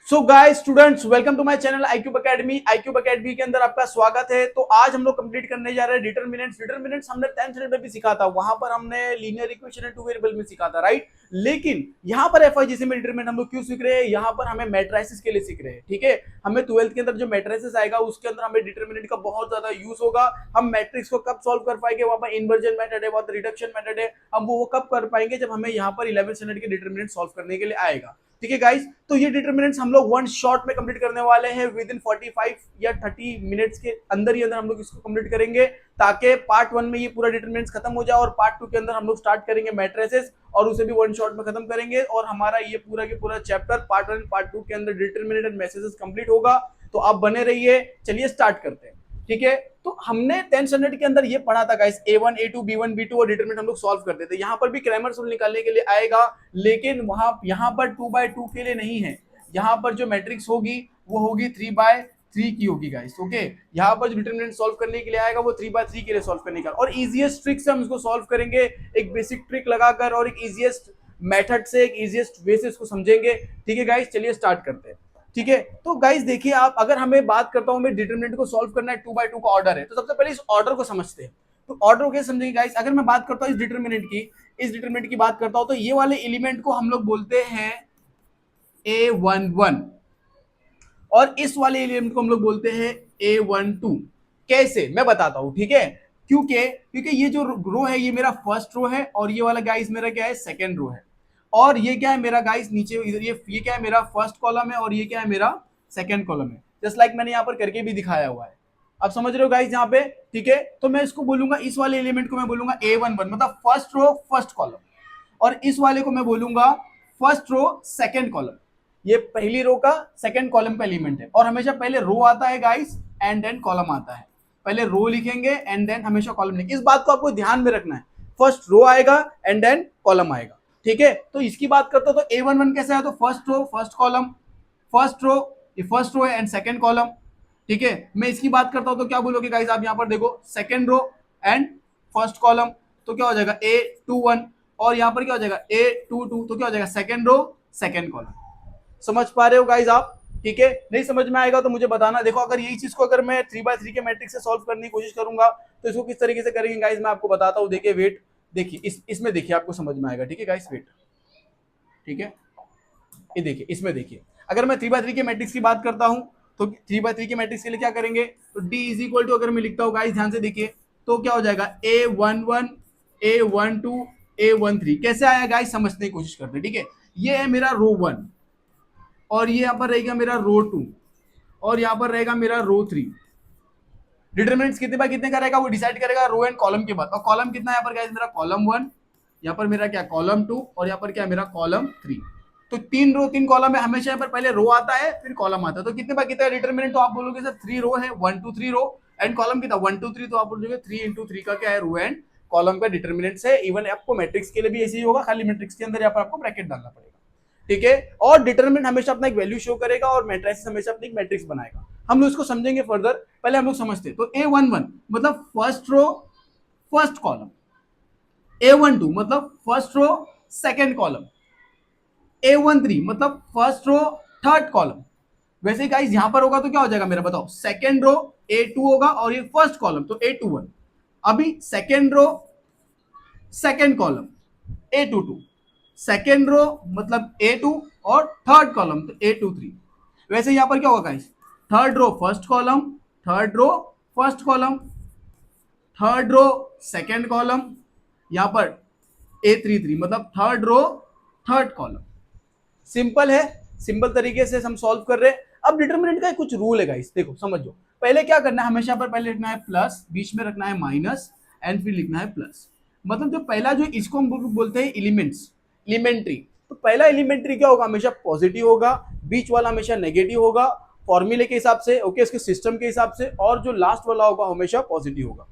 So guys students, welcome to my channel iCube Academy। iCube Academy के अंदर आपका स्वागत है। तो आज हम लोग कंप्लीट करने जा रहे हैं डिटरमिनेंट्स। डिटरमिनेंट्स हमने 10th स्टैंडर्ड में भी सीखा था, वहां पर हमने linear equation and two variable में सीखा था, राइट। लेकिन यहाँ पर FIGC में डिटरमिनेंट हम लोग क्यों सीख रहे हैं? यहाँ पर हमें मैट्रिसेस के लिए सीख रहे हैं, ठीक है। हमें 12th के अंदर जो मैट्रिसेस आएगा उसके अंदर हमें डिटरमिनेंट का बहुत ज्यादा यूज होगा। हम मैट्रिक्स को कब सॉल्व कर पाएंगे? वहां पर इन्वर्जन मेथड है, वहां पर रिडक्शन मेथड है। हम वो कब कर पाएंगे? जब हमें यहाँ पर 11th स्टैंडर्ड के डिटरमिनेंट सॉल्व करने के लिए आएगा, ठीक है गाइस। तो ये डिटरमिनेंट्स हम लोग वन शॉट में कंप्लीट करने वाले हैं, विद इन 45 या 30 मिनट्स के अंदर ही अंदर हम लोग इसको कंप्लीट करेंगे, ताकि पार्ट 1 में ये पूरा डिटरमिनेंट्स खत्म हो जाए और पार्ट 2 के अंदर हम लोग स्टार्ट करेंगे मैट्रिसेस और उसे भी वन शॉट में खत्म करेंगे और हमारा ये पूरा के पूरा चैप्टर पार्ट 1 पार्ट 2 के अंदर डिटरमिनेंट एंड मैट्रिसेस कंप्लीट होगा। तो आप बने रहिए, चलिए स्टार्ट करते हैं, ठीक है। तो हमने 10th स्टैंडर्ड के अंदर ये पढ़ा था guys, A1 A2 B1 B2 और डिटरमिनेंट हम लोग सॉल्व करते थे। यहाँ पर भी क्रैमर्स रूल निकालने के लिए आएगा, लेकिन वहां यहाँ पर 2/2 के लिए नहीं है। यहाँ पर जो मैट्रिक्स होगी वो होगी 3/3 की होगी गाइस, ओके। यहाँ पर जो डिटरमिनेंट सॉल्व करने के लिए आएगा वो 3/3 के लिए सॉल्व करने का, और इजीएस्ट ट्रिक से हम इसको सॉल्व करेंगे, एक बेसिक ट्रिक लगाकर और एक इजीएस्ट मेथड से, एक इजीएस्ट वे से इसको समझेंगे, ठीक है गाइस। चलिए स्टार्ट करते हैं, ठीक है। तो गाइस देखिए, आप अगर हमें बात करता हूं, हमें डिटरमिनेंट को सॉल्व करना है, 2/2 का ऑर्डर है, तो सबसे पहले इस ऑर्डर को समझते हैं। तो ऑर्डर को कैसे समझेंगे गाइस? अगर मैं बात करता हूं इस डिटरमिनेंट की बात करता हूं, तो ये वाले एलिमेंट को हम लोग बोलते हैं A11 और इस वाले एलिमेंट को हम लोग बोलते हैं A12। कैसे, मैं बताता हूं, ठीक है। क्योंकि ये जो रो है ये मेरा फर्स्ट रो है और ये वाला गाइस मेरा क्या है? सेकंड रो है। और ये क्या है मेरा गाइस? नीचे ये क्या है? मेरा फर्स्ट कॉलम है और ये क्या है? मेरा सेकंड कॉलम है। जस्ट लाइक मैंने यहाँ पर करके भी दिखाया हुआ है, आप समझ रहे हो गाइस यहाँ पे, ठीक है। तो मैं इसको बोलूंगा, इस वाले एलिमेंट को मैं बोलूंगा A11 मतलब फर्स्ट रो फर्स्ट कॉलम, और इस वाले को मैं बोलूंगा फर्स्ट रो सेकंड कॉलम। ये पहली रो का सेकंड कॉलम का एलिमेंट है, और हमेशा पहले रो आता है गाइस एंड देन कॉलम आता है। पहले रो लिखेंगे एंड देन हमेशा कॉलम लिखेंगे, इस बात को आपको ध्यान में रखना है। फर्स्ट रो आएगा एंड देन कॉलम आएगा, ठीक है। तो इसकी बात करता हूं, तो A11 कैसे है? तो first row first column, first row, ये फर्स्ट रो है एंड सेकंड कॉलम, ठीक है। मैं इसकी बात करता हूं तो क्या बोलोगे गाइस आप? यहाँ पर देखो, second row and first column, तो क्या हो जाएगा? A21। और यहाँ पर क्या हो जाएगा? A22। तो क्या हो जाएगा? Second row second column. समझ पा रहे हो गाइस आप? ठीक है। नहीं समझ में आएगा तो मुझे बताना। देखो, अगर यही चीज को अगर मैं 3/3 के मैट्रिक्स से सॉल्व करने की कोशिश करूंगा तो इसको किस तरीके से करेंगे गाइस, मैं आपको बताता हूँ। देखिए वेट, देखिए इसमें देखिए, आपको समझ में आएगा, ठीक है गाइस। वेट, ठीक है, ये देखिए, इसमें देखिए, अगर मैं 3/3 के मैट्रिक्स की बात करता हूं तो 3/3 के मैट्रिक्स के लिए क्या करेंगे? तो D इज इक्वल टू, अगर मैं लिखता हूं गाइस ध्यान से देखिए, तो क्या हो जाएगा? A11 A12 A13। कैसे आया गाइस? समझने की कोशिश करते हैं, ठीक है। ये है मेरा रो 1 और ये यहाँ पर रहेगा मेरा रो 2 और यहाँ पर रहेगा मेरा रो 3। डिटरमिनेंट्स कितने बाय कितने का रहेगा वो डिसाइड करेगा रो एंड कॉलम के बाद। और कॉलम कितना है यहाँ पर गाइस? मेरा कॉलम 1, यहाँ पर मेरा क्या? कॉलम 2, और यहाँ पर क्या? मेरा कॉलम 3। तो 3 रो 3 कॉलम में, हमेशा यहाँ पर पहले रो आता है फिर कॉलम आता है। तो कितने बाय कितना डिटरमिनेंट? तो आप बोलोगे सर 3 रो है, 1 2 3 रो, एंड कॉलम कितना? 1 2 3। तो आप बोलोगे 3 इंटू 3 का क्या है? रो एंड कॉलम का डिटरमिनेंट्स है। इवन आपको मैट्रिक्स के लिए भी ऐसे ही होगा, खाली मैट्रिक्स के अंदर यहाँ पर आपको ब्रैकेट डालना पड़ेगा, ठीक है। और डिटरमिनेंट हमेशा अपना एक वैल्यू शो करेगा और मैट्रिक्स हमेशा अपनी एक मैट्रिक्स बनाएगा। हम लोग इसको समझेंगे फर्दर, पहले हम लोग समझते हैं। तो A11 मतलब first row first column, A12 मतलब first row second column, A13 मतलब फर्स्ट रो थर्ड कॉलम। वैसे ही गाइस यहां पर होगा तो क्या हो जाएगा मेरा? बताओ, सेकंड रो A2 होगा और ये फर्स्ट कॉलम तो A21। अभी second row second column A22, second row मतलब A2 और थर्ड कॉलम तो A23। वैसे यहां पर क्या होगा guys? Third row first column, third row first column, third row second column, यहां पर A33 मतलब third row third column. Simple है, सिंपल तरीके से हम सॉल्व कर रहे हैं। अब डिटरमिनेंट का कुछ रूल है गाइस, देखो समझो। पहले क्या करना है? हमेशा पर पहले लिखना है प्लस, बीच में रखना है माइनस एंड फिर लिखना है प्लस। मतलब जो पहला, जो इसको हम बोलते हैं एलिमेंट्स, एलिमेंट्री। तो पहला एलिमेंट्री क्या होगा? हमेशा पॉजिटिव होगा, बीच वाला हमेशा नेगेटिव होगा फॉर्मूले के हिसाब से, ओके, इसके सिस्टम के हिसाब से, और जो लास्ट वाला होगा हमेशा पॉजिटिव होगा,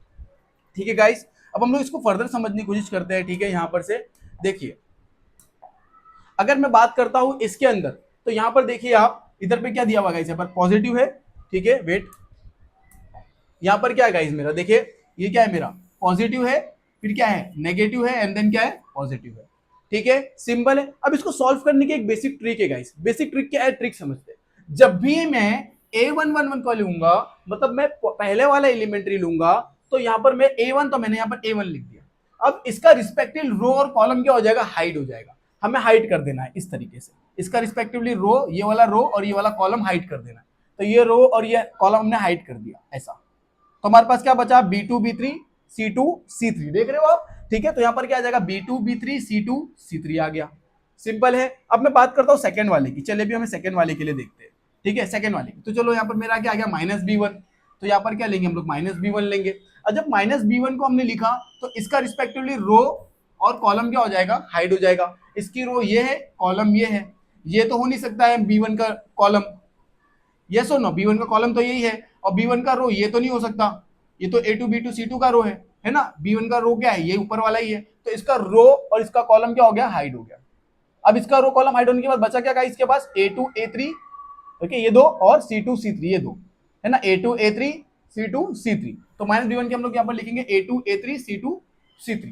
ठीक है गाइस। अब हम लोग इसको फर्दर समझने की कोशिश करते हैं, ठीक है। यहां पर से देखिए, अगर मैं बात करता हूं इसके अंदर, तो यहां पर देखिए आप, इधर पे क्या दिया हुआ गाइस? यहाँ पर पॉजिटिव है, ठीक है। वेट, यहां पर क्या है गाइस मेरा? देखिए ये क्या है मेरा? पॉजिटिव है, फिर क्या है? नेगेटिव है, एंड देन क्या है? पॉजिटिव है, ठीक है। सिंपल है। अब इसको सॉल्व करने की एक बेसिक ट्रिक है गाइस। बेसिक ट्रिक क्या है? ट्रिक समझते हैं। जब भी मैं A111 को लूंगा, मतलब मैं पहले वाला एलिमेंट्री लूंगा, तो यहां पर मैं A1, तो मैंने यहां पर A1 लिख दिया। अब इसका रिस्पेक्टिव रो और कॉलम क्या हो जाएगा, हाइड हो जाएगा। हमें हाइड कर देना है इस तरीके से, इसका रिस्पेक्टिवली रो, ये वाला रो और ये वाला कॉलम हाइड कर देना है। तो ये रो और ये कॉलम हमने हाइड कर दिया ऐसा। तो हमारे पास क्या बचा, B2 B3 C2 C3, देख रहे हो आप, ठीक है। तो यहां पर क्या आ जाएगा, B2 B3 C2 C3 आ गया। सिंपल है। अब मैं बात करता हूं सेकंड वाले की, चलिए भी हमें सेकंड वाले के लिए देखते हैं, ठीक है। सेकंड वाले की, तो चलो यहाँ पर मेरा क्या आ गया, -B1। तो यहाँ पर क्या लेंगे हम लोग, -B1 लेंगे। और जब -B1 को हमने लिखा, तो इसका रिस्पेक्टिवली रो और कॉलम क्या हो जाएगा, हाइड हो जाएगा। इसकी रो ये है, कॉलम ये है, ये तो हो नहीं सकता है B1 का कॉलम, यस और नो, B1 का कॉलम तो यही है, और B1 का रो ये तो नहीं हो सकता, ये तो A2 B2 C2 का रो है ना। B1 का रो क्या है, ये ऊपर वाला ही है। तो इसका रो और इसका कॉलम क्या हो गया, हाइड हो गया। अब इसका रो कॉलम हाइड होने के बाद बचा क्या गाइस, इसके पास A2 A3, ओके, ये दो, और C2 C3 ये दो, है ना, A2 A3 C2 C3। तो -B1 के हम लोग यहाँ पर लिखेंगे A2 A3 C2 C3।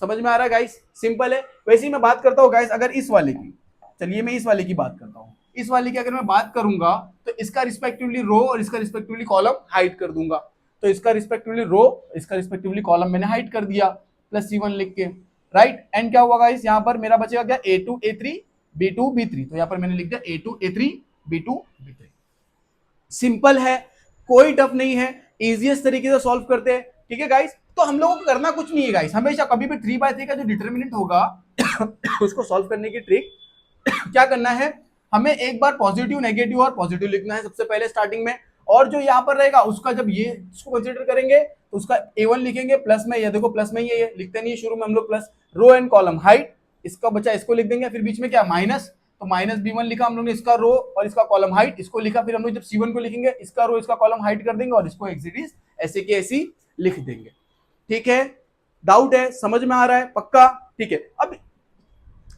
समझ में आ रहा है गाइस, सिंपल है। वैसे ही मैं बात करता हूँ गाइस, अगर इस वाले की, चलिए मैं इस वाले की बात करता हूँ। इस वाले की अगर मैं बात करूंगा, तो इसका रिस्पेक्टिवली रो और इसका रिस्पेक्टिवली कॉलम हाइड कर दूंगा। तो इसका रिस्पेक्टिवली रो, इसका रिस्पेक्टिवली कॉलम मैंने हाइड कर दिया +C1 लिख के, राइट। एंड क्या हुआ गाइस, यहाँ पर मेरा बचेगा क्या, A2 A3 B2 B3। तो यहाँ पर मैंने लिख दिया A2 A3 B2 B3। Simple है, कोई टफ नहीं है, इजीएस्ट तरीके से सॉल्व करते हैं, ठीक है गाइस। तो हम लोगों को करना कुछ नहीं है गाइस, हमेशा कभी भी 3/3 का जो डिटर्मिनेंट होगा उसको सॉल्व करने की ट्रिक क्या करना है, हमें एक बार पॉजिटिव नेगेटिव और पॉजिटिव लिखना है सबसे पहले स्टार्टिंग में। और जो यहाँ पर रहेगा उसका, जब ये इसको कंसीडर करेंगे तो उसका A1 लिखेंगे प्लस में, ये देखो प्लस में ये लिखते नहीं है शुरू में हम लोग plus, row and column height, इसका बचा इसको लिख देंगे, फिर बीच में क्या माइनस, तो -B1 लिखा हम लोग ने, इसका रो और इसका कॉलम हाइट, इसको लिखा। फिर हम लोग जब C1 को लिखेंगे, इसका रो इसका कॉलम हाइट कर देंगे और इसको एग्जिट ऐसे की ऐसी लिख देंगे, ठीक है। डाउट है, समझ में आ रहा है पक्का, ठीक है। अब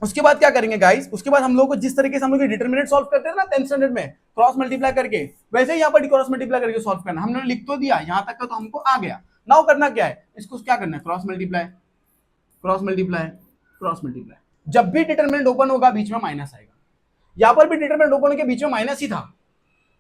उसके बाद क्या करेंगे गाइस, उसके बाद हम लोग को जिस तरीके से हम लोग डिटरमिनेंट सॉल्व करते हैं ना 10th स्टैंडर्ड में, क्रॉस मल्टीप्लाई करके, वैसे ही यहाँ पर क्रॉस मल्टीप्लाई करके सॉल्व करना। हमने लिख तो दिया यहाँ तक का, तो हमको आ गया। नाउ करना क्या है, इसको क्या करना है, cross multiply cross multiply cross multiply. जब भी डिटरमिनेंट ओपन होगा बीच में माइनस आएगा। यहाँ पर भी डिटरमिनेंट ओपन के बीच में माइनस ही था,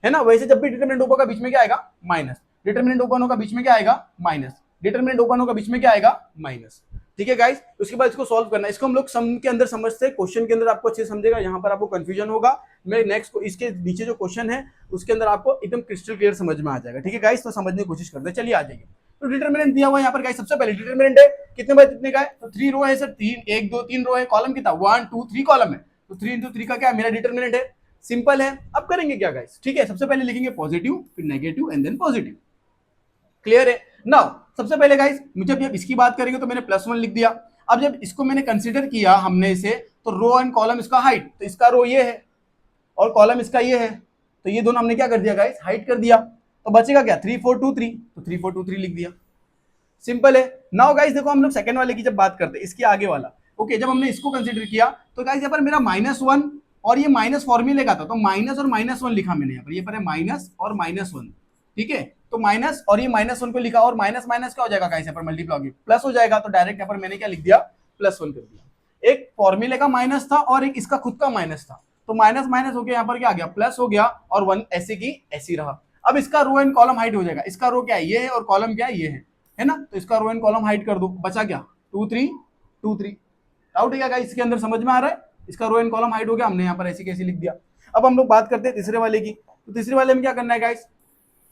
है ना। वैसे जब भी डिटरमिनेंट ओपन होगा बीच में क्या आएगा, माइनस। डिटरमिनेंट ओपन होगा बीच में क्या आएगा, माइनस। डिटरमिनेंट ओपन होगा बीच में क्या आएगा, माइनस, ठीक है गाइस। उसके बाद इसको सॉल्व करना है। इसको हम लोग सम के अंदर समझते हैं, क्वेश्चन के अंदर आपको अच्छे समझेगा, यहाँ पर आपको कंफ्यूजन होगा। मैं नेक्स्ट इसके नीचे जो क्वेश्चन है उसके अंदर आपको एकदम क्रिस्टल क्लियर समझ में आ जाएगा, ठीक है गाइस। तो समझने की कोशिश करते हैं, चलिए आ जाइए। तो डिटरमिनेंट दिया हुआ है यहाँ पर गाइस, सबसे पहले डिटरमिनेंट है कितने बाय कितने का है, तो 3 रो है सर, 3 1 2 3 रो है, कॉलम कितना 1 2 3 कॉलम है, तो 3 × 3 का क्या है, मेरा डिटरमिनेंट है। सिंपल है। अब करेंगे क्या गाइस, ठीक है, सबसे पहले लिखेंगे पॉजिटिव, फिर negative and then positive, clear है। नाउ सबसे पहले गाइस मुझे जब इसकी बात करेंगे तो मैंने +1 लिख दिया। अब जब इसको मैंने कंसीडर किया हमने इसे, तो रो एंड कॉलम इसका हाइट, तो इसका रो ये है और कॉलम इसका ये है, तो ये दोनों हमने क्या कर दिया गाइस, हाइट कर दिया। तो बचेगा क्या 3 4 2 3, तो 3 4 2 3 लिख दिया। सिंपल है। नाउ गाइस देखो हम लोग सेकंड वाले की जब बात करते हैं, इसके आगे वाला, ओके, जब हमने इसको कंसीडर किया तो गाइस यहाँ पर मेरा -1 और ये माइनस फॉर्मूले का था, तो माइनस और -1 लिखा मैंने यहाँ पर, ये पर है माइनस और -1, ठीक है। तो माइनस और ये -1 को लिखा, और माइनस माइनस क्या हो जाएगा गाइस, यहाँ पर मल्टीप्लाई होगी प्लस हो जाएगा, तो डायरेक्ट यहाँ पर मैंने क्या लिख दिया, +1 कर दिया। एक फॉर्मूले का माइनस था और एक इसका खुद का माइनस था, तो माइनस माइनस हो गया, यहाँ पर क्या आ गया, प्लस हो गया, और 1 ऐसे की ऐसी रहा। अब इसका रो एंड कॉलम हाइट हो जाएगा, इसका रो क्या है, ये है, और कॉलम क्या है, ये है ना। तो इसका रो एंड कॉलम हाइट कर दो, बचा क्या 2 3 2 3। डाउट है क्या गाइस, इसके अंदर समझ में आ रहा है, इसका रो एंड कॉलम हाइट हो गया, हमने यहाँ पर ऐसी कैसी लिख दिया। अब हम लोग बात करते हैं तीसरे वाले की। तो तीसरे वाले में क्या करना है गाइस,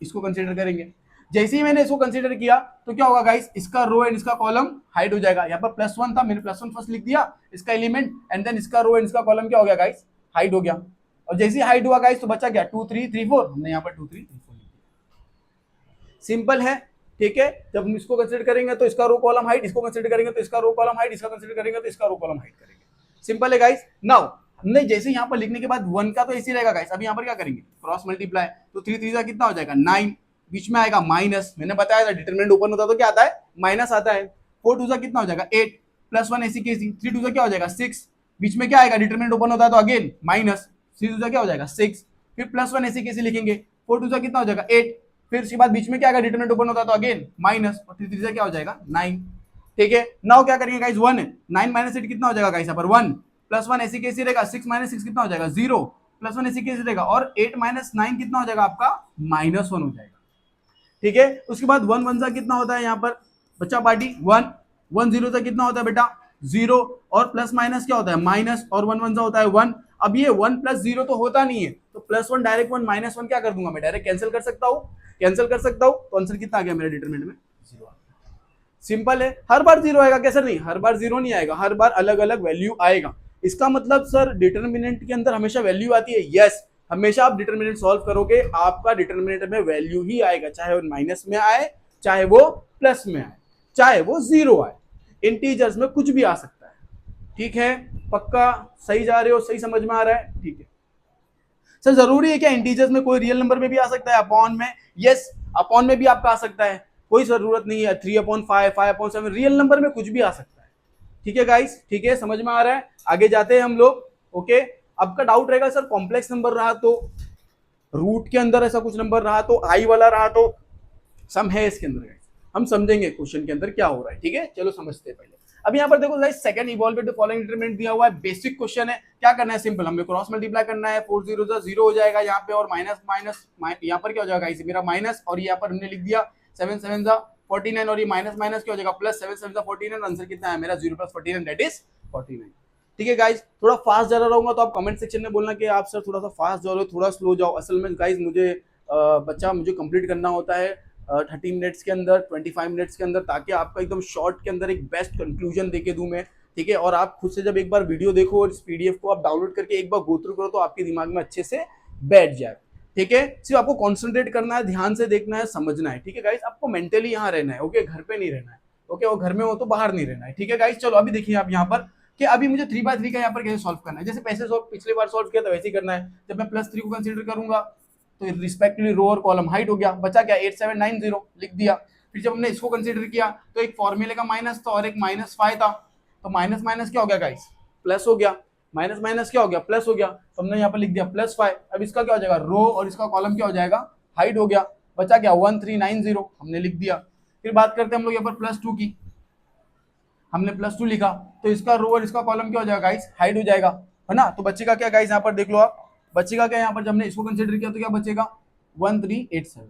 इसको कंसीडर करेंगे। जैसे ही मैंने इसको कंसीडर किया तो क्या होगा गाइस, इसका रो एंड इसका कॉलम हाइट हो जाएगा। यहाँ पर +1 था, मैंने +1 फर्स्ट लिख दिया इसका एलिमेंट, एंड देन इसका रो एंड इसका कॉलम क्या हो गया गाइस, हाइट हो गया। और जैसे ही हाइट हुआ गाइस तो बचा क्या 2 3 3 4, हमने यहाँ पर 2 3 3 4 लिख दिया। सिंपल है, ठीक है। जब हम इसको कंसीडर करेंगे तो इसका रो कॉलम हाइट, इसको कंसीडर करेंगे तो इसका रो कॉलम हाइट, इसका कंसीडर करेंगे तो इसका रो कॉलम हाइट करेंगे। सिंपल है गाइस। नाउ हमने जैसे यहाँ पर लिखने के बाद 1 का तो ऐसे रहेगा गाइस, अब यहाँ पर क्या करेंगे, क्रॉस मल्टीप्लाई, तो 3 3 का कितना हो जाएगा 9, बीच में आएगा माइनस, मैंने बताया था डिटरमिनेंट ओपन होता तो क्या आता है, माइनस आता है। 4 2 कितना हो जाएगा 8, +1 ऐसी कैसी, 3 2 क्या हो जाएगा 6, बीच में क्या आएगा, डिटरमिनेंट ओपन होता है तो अगेन माइनस, 3 2 क्या हो जाएगा 6, फिर +1 ऐसी कैसी लिखेंगे, 4 2 कितना हो जाएगा 8, फिर उसके बाद बीच में क्या आएगा, डिटरमिनेंट ओपन होता है तो अगेन माइनस, और 3 3 क्या हो जाएगा 9, ठीक है। नाउ क्या करेंगे गाइस, 1 9 -8 कितना हो जाएगा गाइस, यहाँ पर 1, +1 ऐसी कैसी रहेगा, 6 - 6 कितना हो जाएगा 0, प्लस वन ऐसी कैसे रहेगा, और 8 माइनस 9 कितना हो जाएगा आपका -1 हो जाएगा। ठीक है, उसके बाद 1 1 सा कितना होता है यहाँ पर बच्चा पार्टी 1 1 0 सा कितना होता है बेटा 0, और प्लस माइनस क्या होता है माइनस, और 1 1 सा होता है 1। अब ये 1 प्लस 0 तो होता नहीं है, तो प्लस 1 डायरेक्ट 1 माइनस 1 क्या कर दूंगा मैं, डायरेक्ट कैंसिल कर सकता हूँ, कैंसिल कर सकता हूँ। तो आंसर कितना आ गया मेरे डिटरमिनेंट में 0। सिंपल है, हर बार 0 आएगा क्या सर, नहीं हर बार 0 नहीं आएगा, हर बार अलग अलग वैल्यू आएगा। इसका मतलब सर डिटरमिनेंट के अंदर हमेशा वैल्यू आती है, यस हमेशा आप डिटरमिनेंट सॉल्व करोगे आपका डिटरमिनेंट में वैल्यू ही आएगा, चाहे वो माइनस में आए, चाहे वो प्लस में आए, चाहे वो 0 आए, इंटीजर्स में कुछ भी आ सकता है। ठीक है, पक्का सही जा रहे हो, सही समझ में आ रहा है, ठीक है। सर जरूरी है क्या इंटीजर्स में, कोई रियल नंबर में भी आ सकता है अपॉन में, यस अपॉन में भी आपका आ सकता है, कोई जरूरत नहीं है 3/5 5/7 रियल नंबर में कुछ भी आ सकता है। ठीक है गाइस, ठीक है समझ में आ रहा है, आगे जाते हैं हम लोग। ओके, अब का डाउट रहेगा सर कॉम्प्लेक्स नंबर रहा तो, रूट के अंदर ऐसा कुछ नंबर रहा तो, आई वाला रहा तो, सम है इसके अंदर, हम समझेंगे क्वेश्चन के अंदर क्या हो रहा है। ठीक है, चलो समझते हैं पहले। अब यहाँ पर देखो guys second evolve the following determinant दिया हुआ है, बेसिक क्वेश्चन है, क्या करना है सिंपल, हमें क्रॉस मल्टीप्लाई करना है, 4 0 0 हो जाएगा यहाँ पे, और माइनस माइनस यहाँ पर क्या हो जाएगा इसे मेरा माइनस, और यहाँ पर हमने लिख दिया 7 7 49, और ये माइनस माइनस क्या हो जाएगा प्लस, 7 7 49, आंसर कितना है मेरा 0 + 49 दैट इज 49। ठीक है गाइस, थोड़ा फास्ट जा रहा रहूंगा तो आप कमेंट सेक्शन में बोलना कि आप सर थोड़ा सा फास्ट जाओ, थोड़ा स्लो जाओ। असल में गाइस मुझे मुझे कंप्लीट करना होता है 30 मिनट्स के अंदर, 25 मिनट्स के अंदर, ताकि आपका एकदम शॉर्ट के अंदर एक बेस्ट कंक्लूजन देके दूं मैं। ठीक है, और आप खुद से जब एक बार वीडियो देखो और इस पीडीएफ को आप डाउनलोड करके एक बार गो थ्रू करो तो आपके दिमाग में अच्छे से बैठ जाए। ठीक है, सिर्फ आपको कॉन्सेंट्रेट करना है, ध्यान से देखना है, समझना है। ठीक है गाइस, आपको मेंटली यहाँ रहना है, ओके, घर पे नहीं रहना है, ओके, और घर में हो तो बाहर नहीं रहना है। ठीक है गाइस, चलो अभी देखिए आप यहाँ पर कि अभी मुझे 3/3 का यहाँ पर कैसे सॉल्व करना है, जैसे पैसे सॉल्व पिछली बार सॉल्व किया था वैसे ही करना है। जब मैं +3 को कंसीडर करूंगा तो रिस्पेक्टिवली रो और कॉलम हाइट हो गया, बचा क्या 8790 लिख दिया। फिर जब हमने इसको कंसीडर किया तो एक फॉर्मूले का माइनस था और एक -5 था, तो माइनस माइनस क्या हो गया गाइस प्लस हो गया, माइनस माइनस क्या हो गया प्लस हो गया, तो हमने यहाँ पर लिख दिया +5। अब इसका क्या हो जाएगा रो और इसका कॉलम क्या हो जाएगा हाइट हो गया, बचा क्या 1390 हमने लिख दिया। फिर बात करते हैं हम लोग यहाँ पर +2 की, हमने +2 लिखा, तो इसका रो और इसका कॉलम क्या हो जाएगा गाइस हाइट हो जाएगा, है ना। तो बचेगा क्या गाइस यहाँ पर देख लो आप, बचेगा क्या यहाँ पर, जब हमने इसको कंसीडर किया तो क्या बचेगा 1387।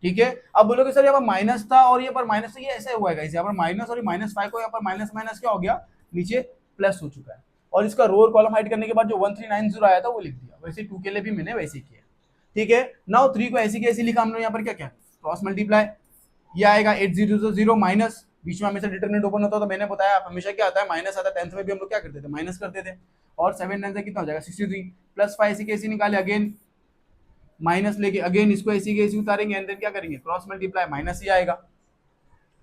ठीक है, अब बोलोगे सर यहाँ पर माइनस था और यहाँ पर माइनस, ये ऐसा हुआ है गाइस, यहाँ पर माइनस और -5 को यहाँ पर माइनस माइनस क्या हो गया नीचे प्लस हो चुका है, और इसका रो और कॉलम हाइट करने के बाद जो 1390 आया था वो लिख दिया। वैसे 2 के लिए भी मैंने वैसे ही किया। ठीक है, नाउ 3 को ऐसी कैसी लिखा हमने यहाँ पर, क्या क्या क्रॉस मल्टीप्लाई, ये आएगा 8000 माइनस, बीच में हमेशा डिटरमिनेंट ओपन होता है, तो मैंने बताया आप हमेशा क्या आता है माइनस आता है, 10th में भी हम लोग क्या करते थे माइनस करते थे, और 7 9 से कितना हो जाएगा 63, +5 ऐसी कैसी निकाले अगेन माइनस लेके, अगेन इसको ऐसी कैसी उतारेंगे, एंड देन क्या करेंगे क्रॉस मल्टीप्लाई, माइनस ही आएगा।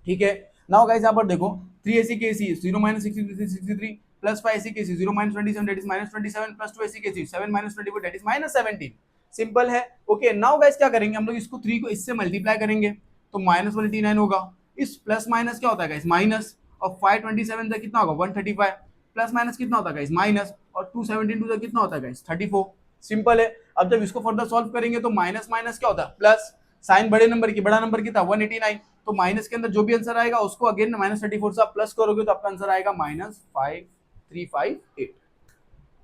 ठीक है, नाउ गाइस यहाँ पर देखो 3 ऐसी कैसी 0 - 63 +5 ऐसी कैसी 0 - 27 दैट इज -27 +2 ऐसी कैसी 7 - 24 दैट इज -17, सिंपल है। ओके, नाउ गाइस क्या करेंगे हम लोग, इसको 3 को इससे मल्टीप्लाई करेंगे तो -29 होगा, इस प्लस माइनस क्या होता है गाइस माइनस, और 527 से कितना होगा 135, प्लस माइनस कितना होता है गाइस माइनस, और 272 से कितना होता है गाइस 34, सिंपल है। अब जब इसको फर्दर सॉल्व करेंगे तो माइनस माइनस क्या होता है प्लस, साइन बड़े नंबर की, बड़ा नंबर कितना 189, तो माइनस के अंदर जो भी आंसर आएगा उसको अगेन -34 से आप प्लस करोगे तो आपका आंसर आएगा -5358।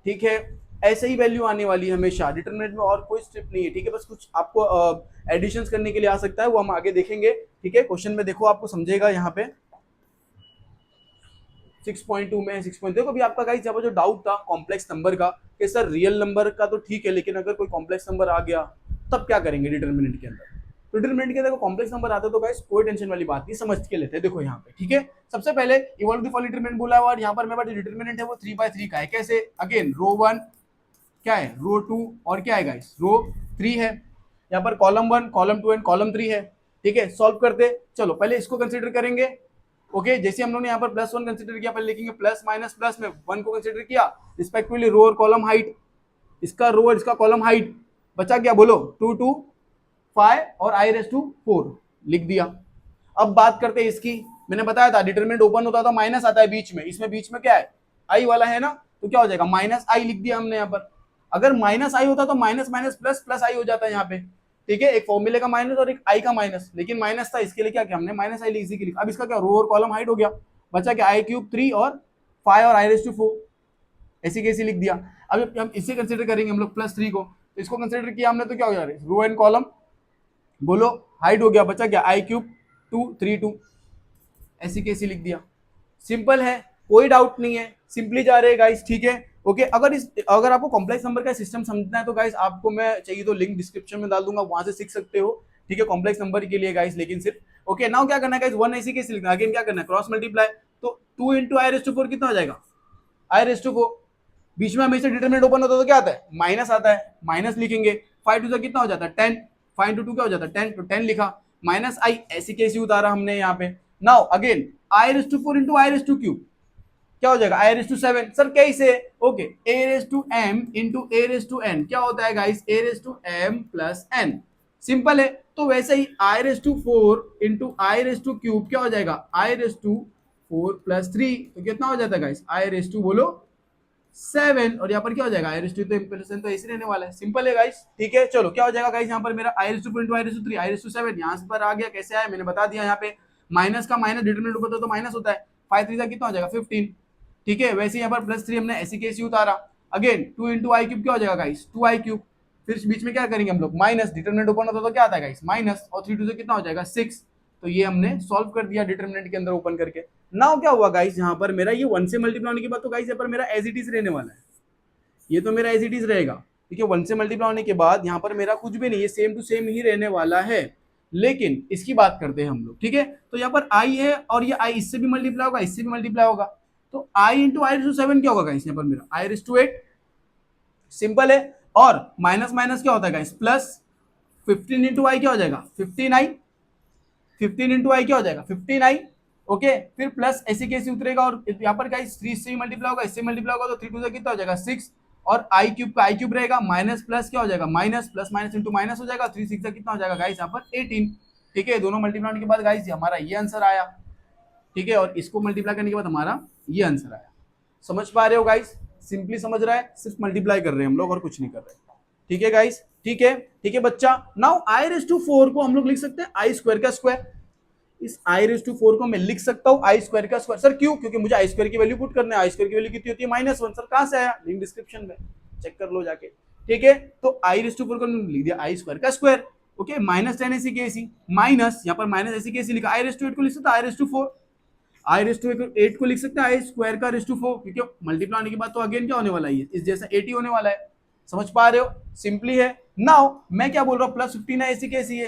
ठीक है, ऐसे ही वैल्यू आने वाली है हमेशा डिटरमिनेंट में, और कोई स्टेप नहीं है। ठीक है, बस कुछ आपको एडिशंस करने के लिए आ सकता है, वो हम आगे देखेंगे। ठीक है, क्वेश्चन में देखो आपको समझेगा यहाँ पे 6.2 में 6. देखो अभी आपका गाइस यहाँ पर जो डाउट था कॉम्प्लेक्स नंबर का कि सर रियल नंबर का तो ठीक है, लेकिन अगर कोई कॉम्प्लेक्स नंबर आ गया तब क्या करेंगे डिटरमिनेंट के अंदर। तो डिटरमिनेंट के अंदर कॉम्प्लेक्स नंबर आते तो गाइस कोई टेंशन वाली बात नहीं, समझ के लेते हैं। देखो यहाँ पे ठीक है, सबसे पहले इवॉल्व द फॉलोइंग डिटरमिनेंट बोला हुआ, और यहाँ पर मेरे पास जो डिटरमिनेंट है वो 3/3 का है। कैसे, अगेन रो 1 क्या है रो 2 और क्या है गाइस रो 3 है, यहाँ पर कॉलम 1 कॉलम 2 एंड कॉलम 3 है। ठीक है, सॉल्व करते, चलो पहले इसको कंसीडर करेंगे। ओके, जैसे हम लोगों ने यहाँ पर +1 कंसीडर किया, पहले लिखेंगे प्लस माइनस प्लस में 1 को कंसीडर किया, रिस्पेक्टिवली रो और कॉलम हाइट, इसका रो और इसका कॉलम हाइट, बचा क्या बोलो 2 2 5 और i⁴ लिख दिया। अब बात करते हैं इसकी, मैंने बताया था डिटरमिनेंट ओपन होता था माइनस आता है बीच में, इसमें बीच में क्या है आई वाला है ना, तो क्या हो जाएगा -i लिख दिया हमने यहाँ पर। अगर -i होता तो माइनस माइनस प्लस प्लस आई हो जाता है यहाँ पे। ठीक है, एक फॉर्मूले का माइनस और एक आई का माइनस, लेकिन माइनस था इसके लिए क्या किया हमने -i इसी के लिए। अब इसका क्या रो और कॉलम हाइट हो गया, बचा क्या i³ 3 और 5 और i⁴ ऐसी कैसी लिख दिया। अभी हम इसे कंसिडर करेंगे हम लोग +3 को, तो इसको कंसिडर किया हमने तो क्या हो जा रहा है, रो एंड कॉलम, बोलो हाइट हो गया, बचा क्या i³ 2 3 2, ऐसी कैसी लिख दिया। सिंपल है, कोई डाउट नहीं है, सिंपली जा रहे हैं गाइस, ठीक है। ओके, अगर आपको कॉम्प्लेक्स नंबर का सिस्टम समझना है तो गाइस आपको मैं चाहिए तो लिंक डिस्क्रिप्शन में डाल दूंगा, वहां से सीख सकते हो, ठीक है, कॉम्प्लेक्स नंबर के लिए गाइस। लेकिन सिर्फ ओके नाउ क्या करना है गाइस, 1 ऐसी कैसे लिखना है, अगेन क्या करना है, क्रॉस मल्टीप्लाई, तो 2 × i⁴ कितना हो जाएगा, i⁴, बीच में हमेशा डिटरमिनेंट ओपन होता है तो क्या आता है, माइनस आता है, माइनस लिखेंगे, 5 2 कितना हो जाता है 10, 5 2 क्या हो जाता है 10, तो 10 लिखा, माइनस आई ऐसी कैसी उतारा हमने यहाँ पे। नाउ अगेन i⁴ × i⁵ क्या हो जाएगा, i⁷ सर कैसे, ओके a⁻m × a⁻n क्या होता है गाइस, a⁻m + n, सिंपल है। तो वैसे ही i⁴ × i⁵ क्या हो जाएगा, i⁴ + 3, तो कितना हो जाता है गाइस, i⁻, बोलो 7, और यहाँ पर क्या हो जाएगा, i⁻, तो इंप्रेशन तो ऐसे रहने वाला है, सिंपल है गाइस, ठीक है। चलो क्या हो जाएगा गाइस, यहाँ पर मेरा i⁻ × i⁵, i⁻7 यहाँ पर आ गया, कैसे आया मैंने बता दिया, यहाँ पे माइनस का माइनस डिटरमिनेंट ऊपर तो माइनस होता है, 5 3 कितना हो जाएगा 15, ठीक है। वैसे यहाँ पर +3 हमने ऐसी कैसी उतारा, अगेन 2 × i³ क्या हो जाएगा गाइस, 2i³, फिर बीच में क्या करेंगे हम लोग, माइनस, डिटरमिनेंट ओपन होता तो क्या आता है गाइस, माइनस, और 3 2 से कितना हो जाएगा 6, तो ये हमने सॉल्व कर दिया डिटरमिनेंट के अंदर ओपन करके। नाउ क्या हुआ गाइस, यहाँ पर मेरा ये 1 से मल्टीप्लाई होने के बाद तो गाइस यहाँ पर मेरा एज इट इज रहने वाला है, ये तो मेरा एज इट इज रहेगा, ठीक है। 1 से मल्टीप्लाई होने के बाद यहाँ पर मेरा कुछ भी नहीं है, सेम टू सेम ही रहने वाला है, लेकिन इसकी बात करते हैं हम लोग, ठीक है। तो यहाँ पर i है और ये i इससे भी मल्टीप्लाई होगा, इससे भी मल्टीप्लाई होगा, तो i × i⁵ क्या होगा गाइस, यहाँ पर मेरा i⁵, सिंपल है। और माइनस माइनस क्या होता है गाइस, प्लस, 15 × i क्या हो जाएगा 15i, 15 × i क्या हो जाएगा 15i, ओके। फिर प्लस ऐसे कैसे उतरेगा, और यहाँ पर गाइस 3 से मल्टीप्लाई होगा, इससे मल्टीप्लाई होगा, तो 3 2 से कितना हो जाएगा 6, और i³ का i³ रहेगा, माइनस प्लस क्या हो जाएगा minus, plus minus into minus हो जाएगा, 3 6 कितना हो जाएगा गाइस यहाँ पर 18, ठीक है। दोनों मल्टीप्लाई होने के बाद गाइस हमारा ये आंसर आया, ठीक है, और इसको मल्टीप्लाई करने के बाद हमारा ये आंसर आया। समझ पा रहे हो गाइस, सिंपली समझ रहा है, सिर्फ मल्टीप्लाई कर रहे हैं हम लोग और कुछ नहीं कर रहे, ठीक है गाइस, ठीक है, ठीक है बच्चा। नाउ i⁴ को हम लोग लिख सकते हैं i² का स्क्वायर, इस i⁴ को मैं लिख सकता हूँ i² का स्क्वायर, सर क्यों, क्योंकि मुझे i² की वैल्यू पुट करना है, i² की वैल्यू कितनी होती है -1, सर कहां से आया, लिंक डिस्क्रिप्शन में चेक कर लो जाके, ठीक है। तो i⁴ को लिख दिया i² का स्क्वायर, ओके, -10 ऐसी कैसी, माइनस यहाँ पर माइनस ऐसी कैसी लिखा, i⁴ को लिख सकता है i⁴, i⁴ को लिख सकते हैं i² का ⁴, क्योंकि मल्टीप्लाई होने के बाद तो अगेन क्या होने वाला है, इस जैसा 80 होने वाला है, समझ पा रहे हो, सिंपली है। नाउ मैं क्या बोल रहा हूँ, +15 ऐसी कैसी है,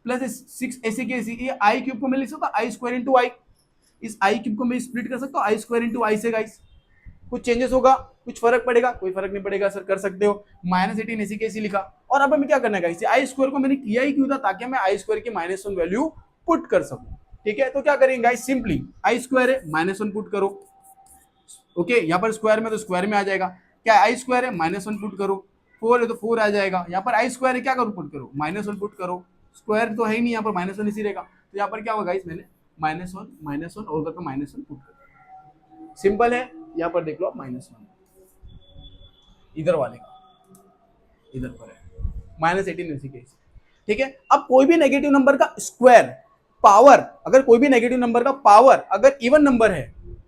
+6 ऐसी कैसी, ये i³ को मैं लिख सकता हूँ i² × i, इस i³ को मैं स्प्लिट कर सकता हूँ i² × i से गाइस, कुछ चेंजेस होगा, कुछ फर्क पड़ेगा, कोई फर्क नहीं पड़ेगा सर, कर सकते हो, -18 ऐसी कैसी लिखा, और अब हमें क्या करना है गाइस, i² को मैंने किया ही क्यों था, ताकि मैं i² की -1 वैल्यू पुट कर सकूं, ठीक है। तो क्या करेंगे गाइस, सिंपली i² है -1 पुट करो, ओके, यहाँ पर स्क्वायर में तो स्क्वायर में आ जाएगा, क्या i² है -1 पुट करो, 4 है तो 4 आ जाएगा, यहाँ पर i² है क्या करो पुट करो -1 पुट करो, स्क्वायर तो है ही नहीं, यहाँ पर -1 इसी रहेगा, तो यहाँ पर क्या होगा गाइस, मैंने -1 और करके -1 पुट कर, सिंपल है। यहाँ पर देख लो आप -1 इधर वाले का इधर पर है -18 इसी केस, ठीक है। अब कोई भी नेगेटिव नंबर का स्क्वायर पावर, अगर कोई भी नेगेटिव नंबर का पावर अगर इवन नंबर है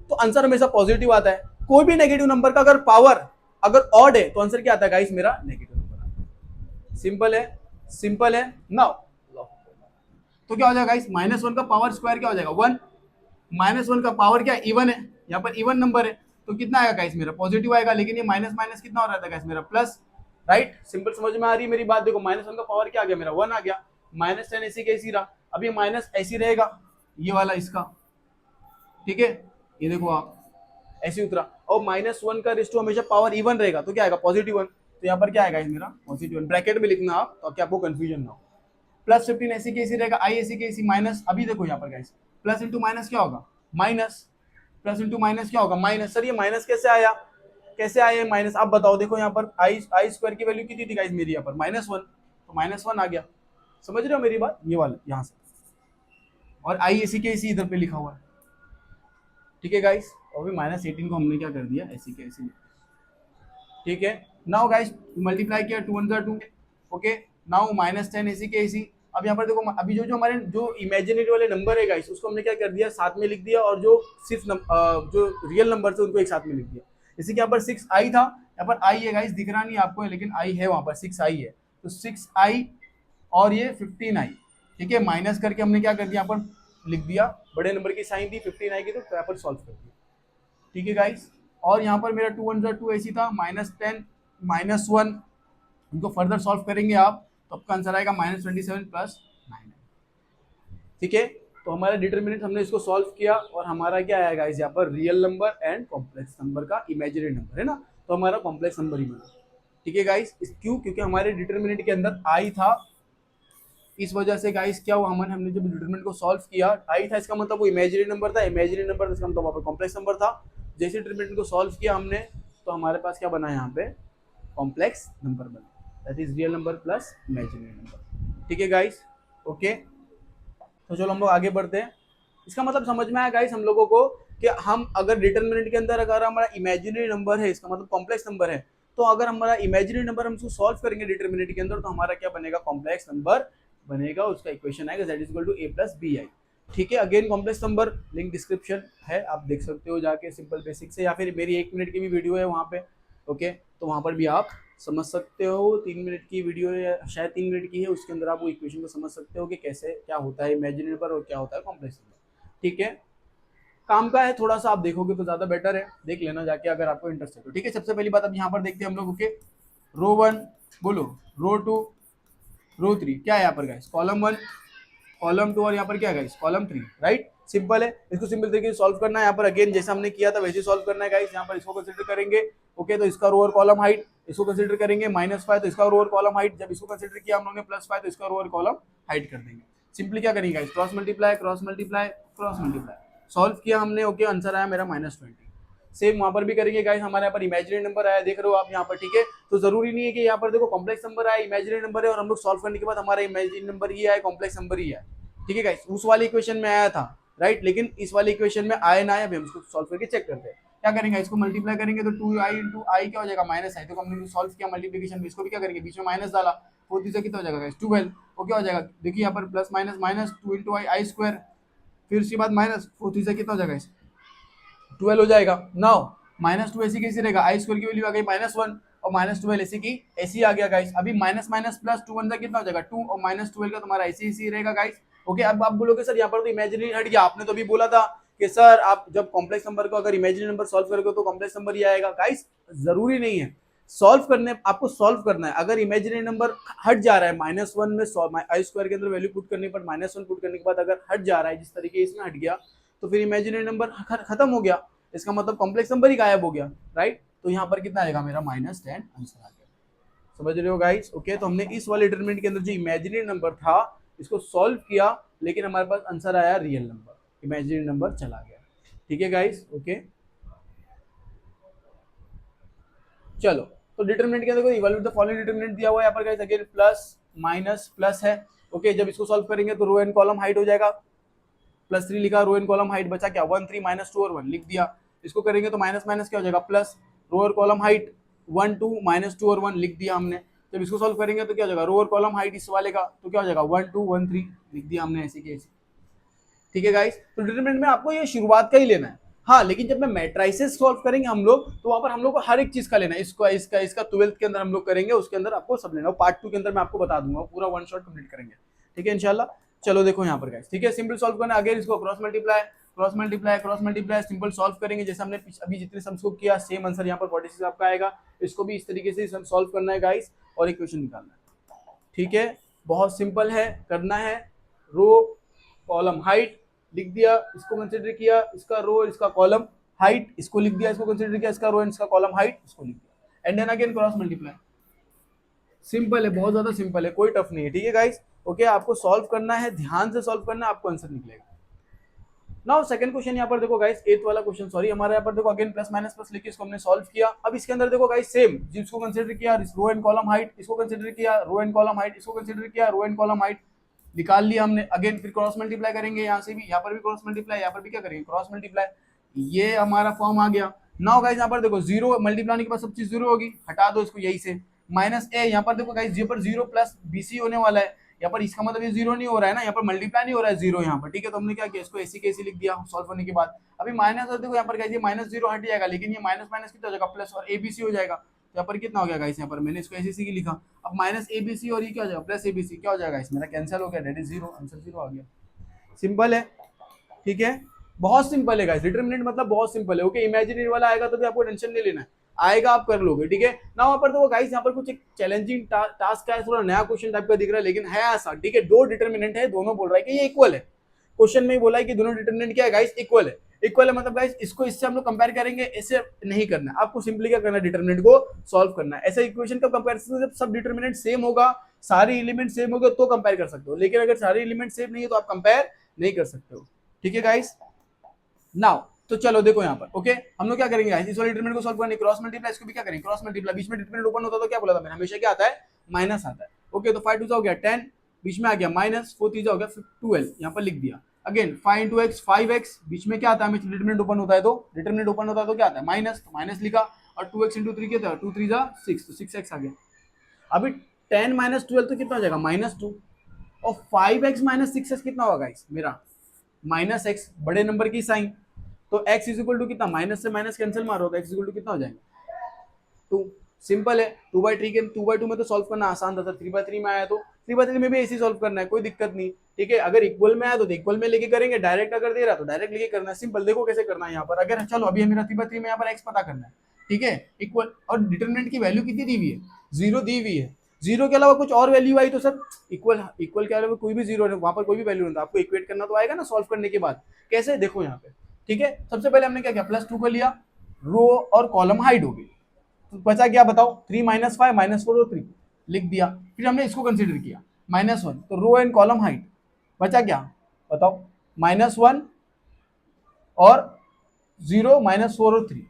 तो आंसर हमेशा पॉजिटिव आता है, कोई भी नेगेटिव नंबर का अगर पावर अगर ऑड है तो आंसर क्या आता है गाइस, मेरा नेगेटिव नंबर आता है, सिंपल है, सिंपल है। नाउ तो क्या हो जाएगा गाइस, -1 का पावर स्क्वायर क्या हो जाएगा 1, -1 का पावर क्या इवन है, यहाँ पर इवन नंबर है, तो कितना आएगा गाइस, मेरा पॉजिटिव आएगा, लेकिन ये माइनस माइनस कितना हो रहा था गाइस, मेरा प्लस, राइट, सिंपल समझ में आ रही है मेरी बात, देखो -1 का पावर क्या आ गया, मेरा 1 आ गया, -10 ऐसी कैसी रहा, अब ये माइनस ऐसी रहेगा, ये वाला इसका, ठीक है, ये देखो आप ऐसे उतरा, और -1 का रेशियो हमेशा पावर इवन रहेगा, तो क्या आएगा +1, तो यहाँ पर क्या आएगा मेरा +1, ब्रैकेट में लिखना आप, तो क्या आपको कंफ्यूजन ना हो, +15 ऐसी कैसी रहेगा, i ऐसी कैसी माइनस, अभी देखो यहाँ पर गाइस प्लस इंटू माइनस क्या होगा माइनस, प्लस इंटू माइनस क्या होगा माइनस, सर ये माइनस कैसे आया, कैसे आया माइनस, आप बताओ, देखो यहाँ पर i² की वैल्यू कितनी थी गाइस मेरी, यहाँ पर -1, तो -1 आ गया, समझ रहे हो मेरी बात, ये वाला यहाँ से, और i ऐसी कैसी इधर पे लिखा हुआ है, ठीक है गाइस, और भी -18 को हमने क्या कर दिया ऐसी कैसी, ठीक है। नाउ गाइस मल्टीप्लाई किया 2 1 2, ओके, नाउ -10 ऐसी कैसी, अब यहाँ पर देखो अभी जो हमारे जो इमेजिनरी वाले नंबर है गाइस उसको हमने क्या कर दिया साथ में लिख दिया, और जो सिर्फ जो रियल नंबर थे उनको एक साथ में लिख दिया, जैसे कि यहाँ पर 6i था, यहाँ पर i है गाइस, दिख रहा नहीं आपको लेकिन i है, वहां पर 6i है, तो 6i और ये 15i, ठीक है, माइनस करके हमने क्या कर दिया, यहाँ पर लिख दिया, बड़े नंबर की साइन थी 15i की, तो यहाँ पर सॉल्व कर दिया, ठीक है गाइस। और यहाँ पर मेरा 2 1 2 ऐसी था, -10 -1, इनको फर्दर सॉल्व करेंगे आप तो आपका आंसर आएगा -27 + 9, ठीक है। तो हमारा डिटरमिनेंट हमने इसको सॉल्व किया और हमारा क्या आएगा इस यहाँ पर real number and complex number का इमेजिनरी नंबर है ना, तो हमारा कॉम्प्लेक्स नंबर ही बना, ठीक है गाइस। क्यों? क्योंकि हमारे डिटरमिनेंट के अंदर आई था, इस वजह से गाइस क्या हुआ, हमने जब डिटरमिनेंट को सॉल्व किया आई था, इसका मतलब वो इमेजिनरी नंबर था, इमेजिनरी नंबर इसका मतलब वहाँ पर कॉम्प्लेक्स नंबर था। जैसे डिटरमिनेंट को सॉल्व किया हमने तो हमारे पास क्या बना यहाँ पे कॉम्प्लेक्स नंबर बना, that is real number plus imaginary number, ठीक है गाइस, ओके। तो चलो हम लोग आगे बढ़ते हैं। इसका मतलब समझ में आया गाइस हम लोगों को कि हम अगर डिटरमिनेंट के अंदर अगर हमारा इमेजिनरी नंबर है, इसका मतलब कॉम्प्लेक्स नंबर है, तो अगर हमारा इमेजिनरी नंबर हम उसको सॉल्व करेंगे डिटरमिनेंट के अंदर तो हमारा क्या बनेगा कॉम्प्लेक्स नंबर बनेगा, उसका इक्वेशन आएगा z = a + bi, ठीक है। Again complex number link description है, आप देख सकते हो जाके सिंपल बेसिक से, या फिर मेरी 1 मिनट की भी वीडियो है वहाँ पे, ओके, तो वहाँ पर भी आप समझ सकते हो। 3 मिनट की वीडियो है, शायद 3 मिनट की है, उसके अंदर आप वो इक्वेशन को समझ सकते हो कि कैसे क्या होता है इमेजिनरी नंबर और क्या होता है कॉम्प्लेक्स नंबर, ठीक है। काम का है, थोड़ा सा आप देखोगे तो ज्यादा बेटर है, देख लेना जाके अगर आपको इंटरेस्ट है तो, ठीक है। सबसे पहली बात अब यहाँ पर देखते हैं हम लोग, ओके, रो 1 बोलो, रो 2 रो 3, क्या है यहाँ पर गाइस, कॉलम 1 कॉलम 2 और यहाँ पर क्या है गाइस कॉलम 3, राइट। सिंपल है, इसको सिंपल तरीके से सॉल्व करना है। यहाँ पर अगेन जैसा हमने किया था वैसे सॉल्व करना है गाइस। यहाँ पर इसको कंसीडर करेंगे, ओके, तो इसका रो और कॉलम हाइट, इसको कंसीडर करेंगे -5 तो इसका रो और कॉलम हाइट, जब इसको कंसीडर किया हम लोगों ने +5 तो इसका रो और कॉलम हाइट कर देंगे। सिंपली क्या करेंगे guys, cross multiply cross multiply cross multiply, solve किया हमने, ओके, आंसर आया मेरा -20। सेम वहां पर भी करेंगे गाइस, हमारे यहाँ पर इमेजिनरी नंबर आया, देख रहे हो आप यहाँ पर, ठीक है। तो जरूरी नहीं है कि यहाँ पर देखो कॉम्प्लेक्स नंबर आया, इमेजिनरी नंबर है और हम लोग सॉल्व करने के बाद हमारा इमेजिनरी नंबर ही आया, कॉम्प्लेक्स नंबर ही आया, ठीक है गाइस। उस वाले इक्वेशन में आया था, राइट, लेकिन इस वाले इक्वेशन में आया ना आया, अभी हम इसको सॉल्व करके चेक करते हैं। क्या करेंगे, इसको मल्टीप्लाई करेंगे तो 2i × i क्या हो जाएगा -i, तो हमने सॉल्व किया मल्टीप्लिकेशन में, इसको भी क्या करेंगे बीच में माइनस डाला, 4 से कितना हो जाएगा गाइस 12, वो क्या हो जाएगा देखिए यहाँ पर प्लस माइनस माइनस 2 × i² फिर उसके बाद माइनस 4 से कितना हो जाएगा 12 हो जाएगा। नाउ -2 ऐसी कैसे रहेगा, i² की वैल्यू आ गई -1 और -12 ऐसी की ऐसी आ गया गाइस। अभी माइनस माइनस प्लस 2 1 कितना हो जाएगा 2 और -12 का तुम्हारा ऐसे रहेगा गाइस, ओके। अब आप बोलोगे सर यहाँ पर तो इमेजिनरी हट गया, आपने तो अभी बोला था कि सर आप जब कॉम्प्लेक्स नंबर को अगर इमेजिनरी नंबर सॉल्व करोगे तो कॉम्प्लेक्स नंबर ही आएगा। गाइस जरूरी नहीं है, सॉल्व करने आपको सॉल्व करना है। अगर इमेजिनरी नंबर हट जा रहा है -1 में i² के अंदर वैल्यू पुट करने पर -1 पुट करने के बाद अगर हट जा रहा है जिस तरीके इसमें हट गया तो फिर इमेजिनरी नंबर खत्म हो गया, इसका मतलब कॉम्प्लेक्स नंबर ही गायब हो गया, राइट। तो यहाँ पर कितना आएगा मेरा -10 आंसर आ गया, समझ रहे हो गाइस, ओके। तो हमने इस वाले डिटरमिनेंट के अंदर जो इमेजिनरी नंबर था इसको सॉल्व किया, लेकिन हमारे पास आंसर आया रियल नंबर, इमेजिनरी नंबर चला गया, ठीक है गाइस, ओके। चलो, तो डिटरमिनेंट के अंदर कोई इवैल्यूएट द फॉलोइंग डिटरमिनेंट दिया हुआ है यहाँ पर guys, again plus minus plus है, ओके। जब इसको सॉल्व करेंगे तो रो एंड कॉलम हाइट हो जाएगा, +3 लिखा, रो एंड कॉलम हाइट बचा क्या 1 3 -2 और 1 लिख दिया। इसको करेंगे तो माइनस माइनस क्या हो जाएगा प्लस, रो और कॉलम हाइट 1 2 -2 और 1 लिख दिया हमने। जब इसको सॉल्व करेंगे तो क्या हो जाएगा, रो और कॉलम हाइट इस वाले का तो क्या हो जाएगा 1 2 1 3 लिख दिया हमने ऐसे की ऐसे, ठीक है गाइस। तो डिटरमिनेंट में आपको ये शुरुआत का ही लेना है, हाँ, लेकिन जब मैं मैट्राइसेस सॉल्व करेंगे हम लोग तो वहां पर हम लोग को हर एक चीज का लेना है, इसका 12th के अंदर हम लोग करेंगे, उसके अंदर आपको सब लेना है, पार्ट 2 के अंदर मैं आपको बता दूंगा, पूरा वन शॉट कंप्लीट करेंगे, ठीक है इंशाल्लाह। चलो देखो यहाँ पर गाइस, ठीक है, सिंपल सॉल्व करना, अगेन इसको cross multiply cross multiply cross multiply simple solve करेंगे जैसे हमने अभी जितने सम्स को किया, सेम आंसर यहाँ पर 46 आपका आएगा। इसको भी इस तरीके से सॉल्व करना है गाइस और इक्वेशन निकालना है, ठीक है, बहुत सिंपल है, करना है। रो कॉलम हाइट लिख दिया, इसको कंसीडर किया, इसका रो इसका कॉलम हाइट इसको लिख दिया, इसको कंसीडर किया, इसका रो एंड इसका कॉलम हाइट इसको लिख दिया, and then again cross multiply. Simple है, बहुत ज्यादा सिंपल है, कोई टफ नहीं है, ठीक है गाइस, ओके। आपको सॉल्व करना है, ध्यान से सॉल्व करना है, आपको आंसर निकलेगा। नाउ सेकंड क्वेश्चन यहाँ पर देखो गाइस, 8th वाला क्वेश्चन, सॉरी, हमारे यहाँ पर देखो अगेन प्लस माइनस प्लस लेके इसको हमने सॉल्व किया। अब इसके अंदर देखो गाइस सेम जिसको कंसीडर किया रो एंड कॉलम हाइट, इसको कंसीडर किया रो एंड कॉलम हाइट, इसको कंसीडर किया रो एंड कॉलम हाइट, निकाल लिया हमने। अगेन फिर क्रॉस मल्टीप्लाई करेंगे, यहाँ से भी, यहाँ पर भी क्रॉस मल्टीप्लाई, यहाँ पर भी क्या करेंगे क्रॉस मल्टीप्लाई, ये हमारा फॉर्म आ गया। नाउ गाइस यहाँ पर देखो जीरो मल्टीप्लाई के बाद सब चीज जीरो होगी, हटा दो इसको यही से, -a यहाँ पर देखो गाइस, यहाँ पर 0 + bc होने वाला है, यहाँ पर इसका मतलब ये जीरो नहीं हो रहा है ना, यहाँ पर मल्टीप्लाई नहीं हो रहा है जीरो यहाँ पर, ठीक है। तो हमने क्या किया, इसको ऐसी कैसी लिख दिया सॉल्व करने के बाद। अभी माइनस है, देखो यहाँ पर क्या माइनस जीरो हट जाएगा, लेकिन ये माइनस माइनस कितना हो जाएगा, प्लस और एबीसी हो जाएगा। तो यहाँ पर कितना हो गया गाइस, यहाँ पर मैंने इसको ऐसी लिखा। अब माइनस एबीसी और ये क्या हो जाएगा, प्लस एबीसी, क्या हो जाएगा इसमें, मेरा कैंसिल हो गया, date is zero, answer zero आ गया। सिंपल है, ठीक है, बहुत सिंपल है गाइस। डिटरमिनेंट मतलब बहुत सिंपल है, ओके। इमेजिनरी वाला आएगा तो भी आपको टेंशन नहीं लेना है, आएगा आप कर लोगे, ठीक है ना। वहां पर तो गाइस यहाँ पर कुछ एक चैलेंजिंग टास्क है, थोड़ा नया क्वेश्चन टाइप का दिख रहा है, लेकिन है आसान, ठीक है। दो डिटरमिनेंट है, दोनों बोल रहा है कि ये इक्वल है। क्वेश्चन में बोला है कि दोनों डिटरमिनेंट क्या है गाइस, इक्वल है। इक्वल है मतलब गाइस इसको इससे हम लोग कंपेयर करेंगे, इससे नहीं करना है आपको, सिंपली क्या करना है, डिटरमिनेंट को सॉल्व करना है। ऐसा इक्वेशन का कंपैरिजन जब सब डिटरमिनेंट सेम होगा, सारे एलिमेंट सेम होगा तो कंपेयर कर सकते हो, लेकिन अगर सारे एलिमेंट सेम नहीं है तो आप कंपेयर नहीं कर सकते हो, ठीक है गाइस। नाउ तो चलो देखो यहाँ पर, ओके, हम लोग क्या करेंगे गाइस, इस वाले डिटरमिनेंट को सॉल्व करने, क्रॉस मल्टीप्लाई, इसको भी क्या करेंगे, क्रॉस मल्टीप्लाई। बीच में डिटरमिनेंट ओपन होता तो क्या बोला था मैंने, हमेशा क्या आता है, माइनस आता है, ओके। तो 5 2 हो गया 10, बीच में आ गया माइनस, 4 3 हो गया 12, यहाँ पर लिख दिया। अगेन 5 इंटू एक्स 5x, बीच में क्या आता है, हमें डिटरमिनेंट ओपन होता है तो डिटरमिनेंट ओपन होता है तो क्या आता है, माइनस, तो माइनस लिखा। और 2x इंटू 3 क्या था, 2 3 6, तो 6x आ गया। अभी 10 माइनस 12 तो कितना हो जाएगा, -2, और 5x माइनस 6x कितना होगा गाइस, मेरा -x, बड़े नंबर की साइन, तो x इज इक्वल टू कितना, माइनस से माइनस कैंसिल मारो तो x इज इक्वल टू कितना हो जाएगा, 2। सिंपल है, 2/2 में तो सॉल्व करना आसान था, 3/3 में आया तो 3/3 में भी ऐसे सॉल्व करना है, कोई दिक्कत नहीं, ठीक है। अगर इक्वल में आया तो इक्वल में लेके करेंगे, डायरेक्ट अगर दे रहा तो डायरेक्ट लेके करना है, सिंपल। देखो कैसे करना है यहाँ पर, अगर चलो अभी मेरा 3/3 में यहाँ पर x पता करना है, ठीक है, इक्वल, और डिटरमिनेंट की वैल्यू कितनी दी हुई है, 0 दी हुई है। 0 के अलावा कुछ और वैल्यू आई तो सर इक्वल, इक्वल के अलावा कोई भी 0 है, वहां पर कोई भी वैल्यू नहीं था, आपको इक्वेट करना तो आएगा ना सॉल्व करने के बाद। कैसे, देखो यहाँ पे, ठीक है। सबसे पहले हमने क्या किया, +2 कर लिया, रो और कॉलम हाइड हो गई, तो बचा क्या बताओ, 3 -5 -4 और 3 लिख दिया। फिर हमने इसको कंसीडर किया -1, तो रो एंड कॉलम हाइट बचा क्या बताओ, -1 और 0 -4 और 3।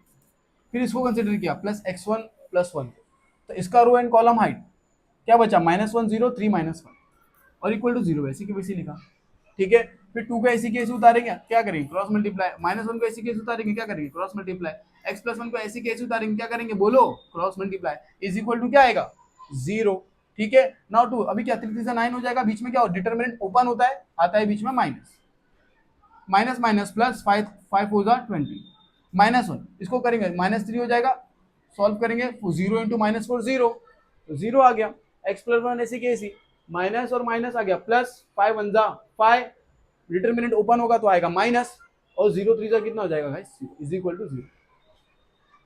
फिर इसको कंसीडर किया +x1 +1, तो इसका रो एंड कॉलम हाइट क्या बचा, -1 0 3 -1 और इक्वल टू 0, ऐसी की वैसी लिखा, ठीक है। फिर 2 को ऐसी केस उतारेंगे, क्या करेंगे, क्रॉस मल्टीप्लाई। -1 को ऐसी केस उतारेंगे, क्या करेंगे, क्रॉस मल्टीप्लाई। x + 1 को ऐसी केस उतारेंगे, क्या करेंगे, बोलो, cross multiply, is equal to क्या आएगा, 0, ठीक है। नाउ 2, अभी क्या 3 3 से 9 हो जाएगा, बीच में क्या हो, डिटरमिनेंट ओपन होता है, आता है बीच में माइनस, माइनस माइनस प्लस 5 5 4 20, -1, इसको करेंगे -3 हो जाएगा, सॉल्व करेंगे, 0 इंटू -4 0, तो 0 आ गया। x + 1 ऐसी कैसी, माइनस और माइनस आ गया प्लस, 5 1 5, डिटरमिनेंट ओपन होगा तो आएगा माइनस, और 0 3 कितना हो जाएगा गाइस, इज इक्वल टू 0,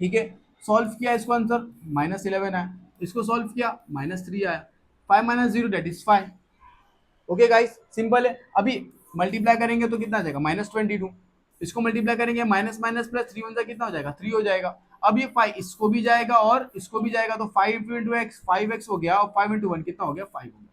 ठीक है। सॉल्व किया इसको, आंसर -11 आया, इसको सॉल्व किया -3 आया, 5 - 0 that is 5, okay guys, simple है। अभी मल्टीप्लाई करेंगे तो कितना आ जाएगा, -22, इसको मल्टीप्लाई करेंगे माइनस माइनस प्लस 3 1 कितना हो जाएगा, 3 हो जाएगा। अब ये 5 इसको भी जाएगा और इसको भी जाएगा, तो 5 इंटू एक्स 5x हो गया, और 5 इंटू 1 कितना हो गया, 5 हो गया।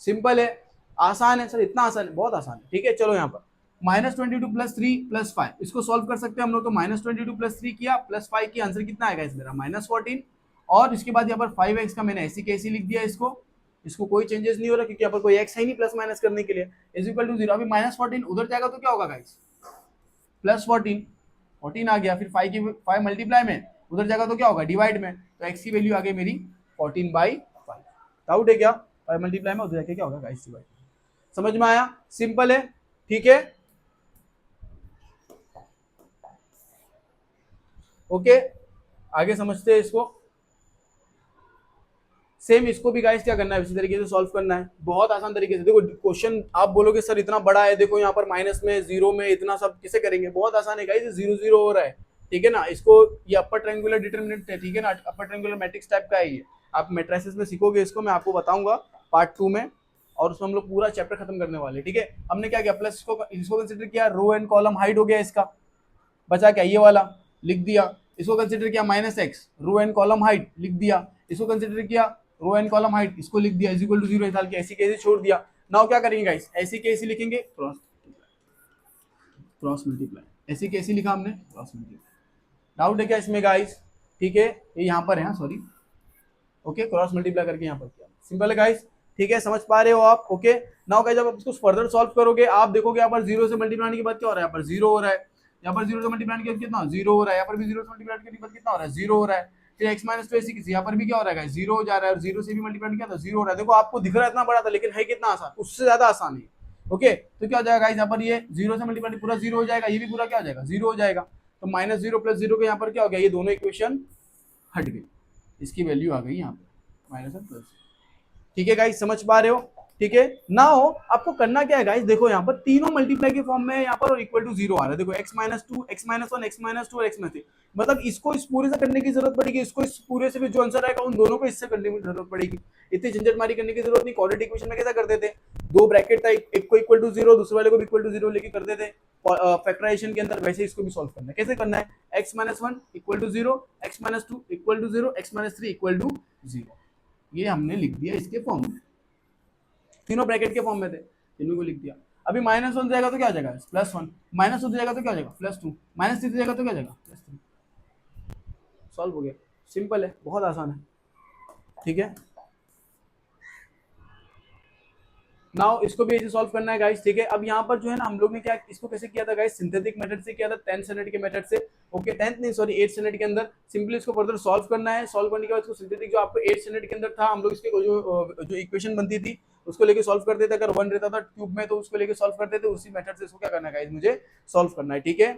सिंपल है, आसान है सर, इतना आसान है, बहुत आसान है, ठीक है। चलो यहाँ पर -22 + 3 + 5, इसको सॉल्व कर सकते हैं हम लोग, तो -22 + 3 किया +5 की, आंसर कितना आएगा इस मेरा, -14, और इसके बाद यहाँ पर 5x का मैंने ऐसी कैसी लिख दिया, इसको कोई चेंजेस नहीं हो रहा, क्योंकि यहाँ पर कोई x है नहीं प्लस माइनस करने के लिए, इज इक्वल टू 0। अभी -14 उधर जाएगा तो क्या होगा गाइस, +14 आ गया, फिर 5 मल्टीप्लाई में उधर जाएगा तो क्या होगा, डिवाइड में, तो x की वैल्यू आ गई मेरी 14/5। डाउट है क्या, 5 मल्टीप्लाई में उधर जाके क्या होगा गाइस, डिवाइड। समझ में आया, सिंपल है, ठीक है, ओके। आगे समझते हैं इसको। सेम इसको भी गाइस क्या करना है, इसी तरीके से सॉल्व करना है, बहुत आसान तरीके से। देखो क्वेश्चन आप बोलोगे सर इतना बड़ा है, देखो यहाँ पर माइनस में, जीरो में, इतना सब किसे करेंगे, बहुत आसान है गाइस, 0 0 हो रहा है, ठीक है ना। इसको ये अपर ट्रायंगुलर डिटरमिनेंट है, ठीक है ना, अपर ट्रायंगुलर मैट्रिक्स टाइप का है ये, आप मैट्रिसेस में सीखोगे इसको, मैं आपको बताऊंगा पार्ट 2 में, और उसमें हम लोग पूरा चैप्टर खत्म करने वाले, ठीक है। हमने क्या किया, प्लस इसको कंसिडर किया, रो एंड कॉलम हाइट हो गया इसका, बचा क्या, ये वाला लिख दिया। इसको कंसिडर किया -x, row and column height लिख दिया। इसको कंसिडर किया रो एंड कॉलम हाइट, इसको लिख दिया, इज इक्वल टू 0 डाल के ऐसी कैसे छोड़ दिया। नाउ क्या करेंगे गाइस, ऐसी कैसी लिखेंगे, क्रॉस मल्टीप्लाई, ऐसी कैसी लिखा हमने, क्रॉस मल्टीप्लाई। डाउट है क्या इसमें गाइस, ठीक है, ये यहाँ पर है, सॉरी, ओके, क्रॉस मल्टीप्लाई करके यहाँ पर किया, सिंपल है गाइस, ठीक है, समझ पा रहे हो आप, ओके। नाउ गाइस जब आप इसको फर्दर सॉल्व करोगे, आप देखोगे यहाँ पर 0 से मल्टीप्लाई के बाद क्या हो रहा है, यहाँ पर 0 हो रहा है, यहाँ पर 0 से मल्टीप्लाई के बाद कितना 0 हो रहा है, यहाँ पर भी 0 से मल्टीप्लाई के बाद कितना हो रहा है, 0 हो रहा है, फिर x माइनस टू ऐसी किसी, यहाँ पर भी क्या हो रहा है, जीरो हो जा रहा है, और जीरो से भी मल्टीप्लाई किया तो जीरो हो रहा है। देखो आपको दिख रहा है इतना बड़ा था, लेकिन है कितना आसान, उससे ज्यादा आसान है। ओके, तो क्या हो जाएगा गाइस, यहाँ पर ये जीरो से मल्टीप्लाई पूरा जीरो हो जाएगा, ये भी पूरा क्या हो जाएगा, जीरो हो जाएगा। तो माइनस जीरो प्लस जीरो के यहाँ पर क्या हो गया, ये दोनों इक्वेशन हट गई, इसकी वैल्यू आ गई यहाँ पे माइनस वन प्लस। ठीक है गाइस, समझ पा रहे हो? ठीक है ना। हो आपको करना क्या है गाइस, देखो यहाँ पर तीनों मल्टीप्लाई के फॉर्म में यहाँ पर और इक्वल टू जीरो आ रहा है। देखो x minus two, x minus one, x minus to और एक्स माइनस थ्री, मतलब इसको इस पूरे से करने की जरूरत पड़ेगी, इसको इस पूरे से भी जो आंसर आएगा उन दोनों को इससे करने की जरूरत पड़ेगी। इतनी झंझटमारी करने की जरूरत नहीं। क्वाड्रेटिक इक्वेशन में कैसा करते थे, दो ब्रैकेट था, एक को इक्वल टू जीरो, दूसरे वाले को भी इक्वल टू जीरो लेके करते थे फैक्टराइजेशन के अंदर। वैसे इसको भी सॉल्व करना है। कैसे करना है, x minus one equal to zero, X minus two equal to zero, X minus three equal to zero. ये हमने लिख दिया इसके फॉर्म में, तीनों ब्रैकेट के फॉर्म में थे, तीनों को लिख दिया। अभी माइनस वन जाएगा तो क्या हो जाएगा, प्लस वन, माइनस टू जाएगा तो क्या हो जाएगा, प्लस टू, माइनस थ्री जाएगा तो क्या हो जाएगा, प्लस थ्री। सॉल्व हो गया, सिंपल है, बहुत आसान है। ठीक है, नाउ इसको भी ऐसे सॉल्व करना है गाइस। ठीक है, अब यहाँ पर जो है ना, हम लोग ने क्या इसको कैसे किया था गाइस, सिंथेटिक मेथड से किया था, 10th स्टैंडर्ड के मेथड से। ओके, 10th नहीं सॉरी 8th स्टैंडर्ड के अंदर। सिंपली इसको फर्दर सॉल्व करना है। सॉल्व करने के बाद इसको सिंथेटिक जो आपको 8th स्टैंडर्ड के अंदर था, हम लोग इसके जो इक्वेशन बनती थी उसको लेके सॉल्व करते थे। अगर वन रहता था क्यूब में तो उसको लेके सॉल्व करते थे, उसी मेथड से इसको क्या करना है गाइस, मुझे सॉल्व करना है। ठीक है,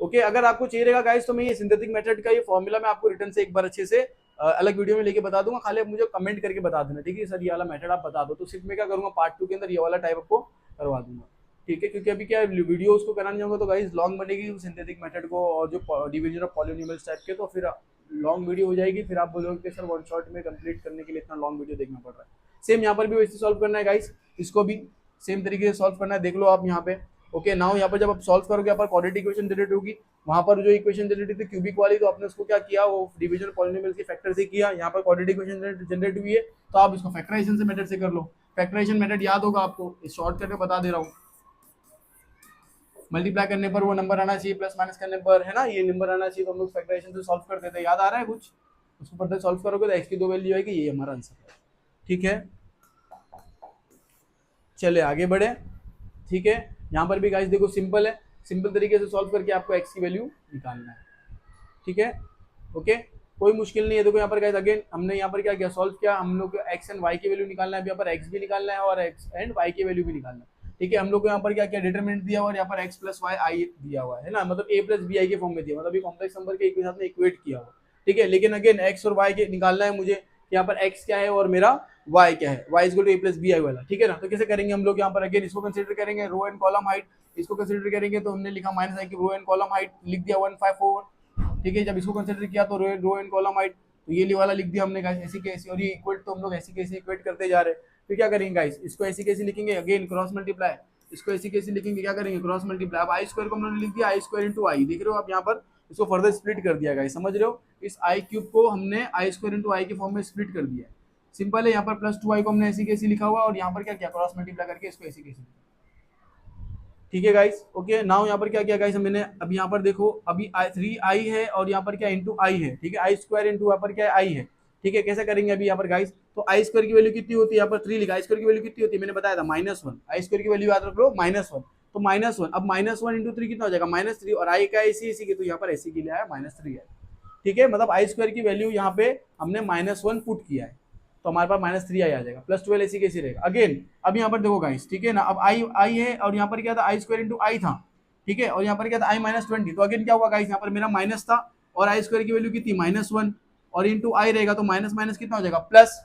ओके, अगर आपको चाहिए रहेगा गाइस तो मैं ये सिंथेटिक मेथड का ये फॉर्मूला मैं आपको रिटर्न से एक बार अच्छे से अलग वीडियो में लेके बता दूंगा। खाली आप मुझे कमेंट करके बता देना, ठीक है सर ये वाला मेथड आप बता दो, तो सिर्फ मैं क्या करूंगा, पार्ट 2 के अंदर ये वाला टाइप आपको करवा दूंगा। ठीक है, क्योंकि अभी क्या वीडियो उसको कराने जाऊंगा तो गाइस लॉन्ग बनेगी सिंथेटिक मेथड को, और जो डिवीजन ऑफ पॉलिनोमियल्स टाइप के, तो फिर लॉन्ग वीडियो हो जाएगी। फिर आप बोलोगे कि सर वन शॉट में कंप्लीट करने के लिए इतना लॉन्ग वीडियो देखना पड़ रहा है। सेम यहाँ पर भी वैसे सॉल्व करना है गाइस, इसको भी सेम तरीके से सॉल्व करना है। देख लो आप यहाँ पे। ओके, नाउ यहाँ पर जब आप सॉल्व करोगे, यहाँ पर क्वाड्रेटिक इक्वेशन जनरेट होगी। वहां पर जो इक्वेशन जनरेट थी क्यूबिक वाली, तो आपने उसको क्या किया, वो डिवीजन पॉलिनोमियल के फैक्टर से किया। यहाँ पर क्वाड्रेटिक इक्वेशन जनरेट हुई है, तो आप इसको फैक्टराइजेशन से मेथड से कर लो। फैक्टराइजेशन मेथड याद होगा आपको, शॉर्ट करके बता दे रहा हूँ। मल्टीप्लाई करने पर वो नंबर आना चाहिए, प्लस माइनस करने पर है ना ये नंबर आना चाहिए, तो हम लोग फैक्टराइजेशन से सॉल्व करते थे। याद आ रहा है कुछ? उसको फर्दर सॉल्व करोगे तो एक्स की दो वैल्यू आएगी, ये हमारा आंसर है। ठीक है, चले आगे बढ़े। ठीक है, यहाँ पर भी गाइस देखो सिंपल है, सिंपल तरीके से सॉल्व करके आपको एक्स की वैल्यू निकालना है। ठीक है, ओके, कोई मुश्किल नहीं है। देखो यहाँ पर गाइस अगेन हमने यहाँ पर क्या किया, सॉल्व किया। हम लोग को एक्स एंड वाई की वैल्यू निकालना है, यहाँ पर एक्स भी निकालना है और एक्स एंड वाई की वैल्यू भी निकालना है। ठीक है, हम लोग को यहाँ पर क्या किया, डिटरमिनेंट दिया हुआ और यहाँ पर एक्स प्लस वाई आई दिया हुआ है ना, मतलब ए प्लस बी आई के फॉर्म में दिया, मतलब ये कॉम्प्लेक्स नंबर के साथ में इक्वेट किया हुआ। ठीक है, लेकिन अगेन एक्स और वाई के निकालना है मुझे, यहाँ पर एक्स क्या है और मेरा वाई क्या है, Y is equal to A plus B I वाला। ठीक है ना, तो कैसे करेंगे हम लोग, यहाँ पर अगेन इसको कंसीडर करेंगे, रो एंड कॉलम हाइट इसको कंसीडर करेंगे, तो हमने लिखा माइनस आई की रो एंड कॉलम हाइट लिख दिया 154। ठीक है, जब इसको कंसीडर किया तो रो एंड कॉलम हाइट, तो ये वाला लिख दिया हमने गाइस ऐसी कैसी, और ये इक्वल तो हम लोग ऐसी कैसी इक्वेट करते जा रहे हैं। फिर क्या करेंगे गाइस, इसको ऐसी कैसी लिखेंगे, अगेन क्रॉस मल्टीप्लाई, इसको ऐसी कैसी लिखेंगे, क्या करेंगे क्रॉस मल्टीप्लाई। अब आई स्क्वायर को हमने लिख दिया आई स्क्वायर इंटू आई, देख रहे हो आप यहाँ पर इसको फर्दर स्प्लिट कर दिया गाइस, समझ रहे हो, इस आई क्यूब को हमने आई स्क्वायर इंटू आई के फॉर्म में स्प्लिट कर दिया है। सिंपल है, यहाँ पर प्लस 2i को हमने ऐसी कैसी लिखा हुआ, और यहाँ पर क्या किया, क्रॉस मल्टीप्लाई करके इसको ऐसी कैसी। ठीक है गाइस, ओके, नाउ यहाँ पर क्या किया गाइस हमने, अब यहाँ पर देखो अभी 3i है और यहाँ पर क्या इंटू आई है। ठीक है, आई स्क्वायर इंटू यहाँ पर क्या है, आई है। ठीक है, कैसे करेंगे अभी यहाँ पर गाइस, तो आई स्क्वायर की वैल्यू कितनी होती है, यहाँ पर 3 लिखा, आई स्क्वायर की वैल्यू कितनी होती है, मैंने बताया था -1। आई स्क्वायर की वैल्यू याद रख लो -1, तो -1, अब -1 इंटू 3 कितना हो जाएगा, -3, और आई का ऐसी की, तो यहाँ पर ऐसी के लिए आया -3 है। ठीक है, मतलब आई स्क्वायर की वैल्यू यहाँ पे हमने -1 पुट किया है, तो हमारे पास -3i आ जाएगा, प्लस 12 ऐसी कैसी रहेगा। अगेन अब यहाँ पर देखो गाइस, ठीक है ना, अब आई है और यहाँ पर क्या था, आई स्क्वायर इंटू आई था। ठीक है, और यहाँ पर क्या था, i-20, तो अगेन क्या हुआ गाइस, यहाँ पर मेरा माइनस था और आई स्क्वायर की वैल्यू कितनी -1, और इंटू आई रहेगा तो माइनस माइनस कितना हो जाएगा, प्लस,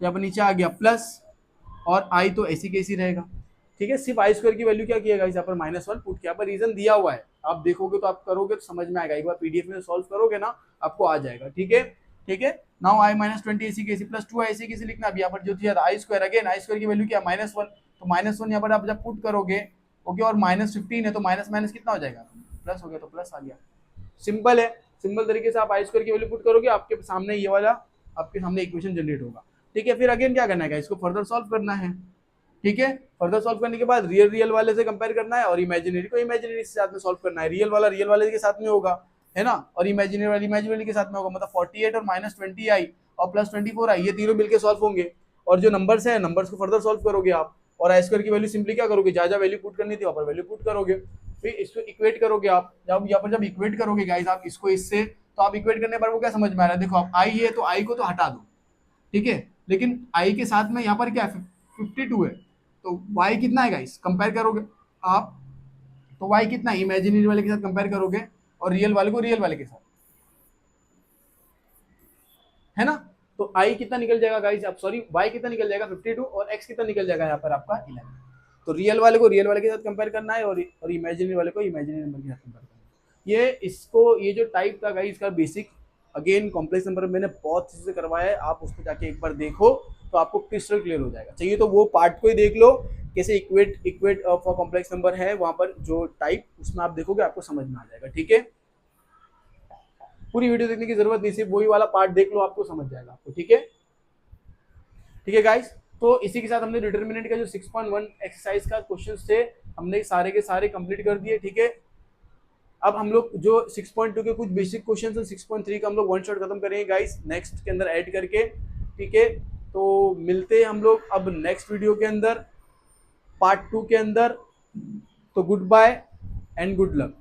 तो यहाँ पर नीचे आ गया प्लस, और आई तो ऐसी कैसी रहेगा। ठीक है, सिर्फ आई स्क्वायर की वैल्यू क्या किया गाइस, यहाँ पर -1 पुट किया, पर रीजन दिया हुआ है, आप देखोगे तो आप करोगे तो समझ में आएगा, एक बार पीडीएफ में सॉल्व करोगे ना आपको आ जाएगा। ठीक है, ठीक है, नाउ i-20 ऐसी कैसी, प्लस 2 ऐसी कैसी लिखना, अब यहाँ पर जो दिया था आई स्क्वायर, अगेन आई स्क्वायर की वैल्यू क्या -1, तो -1 यहाँ पर आप जब पुट करोगे, ओके, और -15 है तो माइनस माइनस कितना हो जाएगा, प्लस हो गया, तो प्लस आ गया। सिंपल है, सिंपल तरीके से आप आई स्क्वायर की वैल्यू पुट करोगे, आपके सामने ये वाला आपके सामने इक्वेशन जनरेट होगा। ठीक है, फिर अगेन क्या करना है, इसको फर्दर सॉल्व करना है। ठीक है, फर्दर सॉल्व करने के बाद रियल वाले से कंपेयर करना है, और इमेजिनरी को इमेजिनरी के साथ में सॉल्व करना है। रियल वाले के साथ में होगा, है ना, और इमेजिनरी के साथ में होगा, मतलब 48 और -20i और प्लस 24i, ये तीनों मिलकर सॉल्व होंगे। और जो नंबर्स है, नंबर्स को फर्दर सॉल्व करोगे आप, और आई स्क्वायर की वैल्यू सिंपली क्या करोगे, जहाँ वैल्यू पुट करनी थी वहाँ पर वैल्यू पुट करोगे, फिर इसको इक्वेट करोगे आप। जब यहाँ पर जब इक्वेट करोगे गाइस, आप इसको इससे तो आप इक्वेट करने पर वो क्या समझ में आ रहा है, देखो आप आई है तो आई को तो हटा दो, ठीक है, लेकिन आई के साथ में यहाँ पर क्या 52 है, तो वाई कितना है गाइस, कंपेयर करोगे आप, तो वाई कितना है, इमेजिनरी वाले के साथ कंपेयर करोगे और रियल वाले को रियल वाले के साथ, है ना, तो आई कितना निकल जाएगा गाइस, आप सॉरी वाई कितना निकल जाएगा 52 और एक्स कितना निकल जाएगा यहाँ पर आपका 11। तो रियल वाले को रियल वाले के साथ कंपेयर करना है और इमेजिनरी वाले को इमेजिनरी नंबर के साथ कंपेयर करना है। ये जो टाइप था गाइस इसका बेसिक, अगेन कॉम्प्लेक्स नंबर मैंने बहुत अच्छे से करवाया है, आप उसको जाके एक बार देखो तो आपको क्रिस्टल क्लियर हो जाएगा। चाहिए तो वो पार्ट को ही देख लो, कैसे इक्वेट फॉर कॉम्प्लेक्स नंबर है, वहां पर जो टाइप उसमें आप देखोगे आपको समझ में आ जाएगा, ठीक है। पूरी वीडियो देखने की जरूरत नहीं, सिर्फ वही वाला पार्ट देख लो, आपको समझ जाएगा आपको, ठीक है। ठीक है गाइस, तो इसी के साथ हमने डिटर्मिनेंट का जो 6.1 एक्सरसाइज का क्वेश्चंस थे हमने सारे के सारे कंप्लीट कर दिए, ठीक है। अब हम लोग जो 6.2 के कुछ बेसिक क्वेश्चंस और 6.3 का हम लोग वन शॉट खत्म करेंगे गाइस नेक्स्ट के अंदर ऐड करके, ठीक है। तो मिलते हैं हम लोग अब नेक्स्ट वीडियो के अंदर पार्ट 2 के अंदर। तो goodbye and good luck.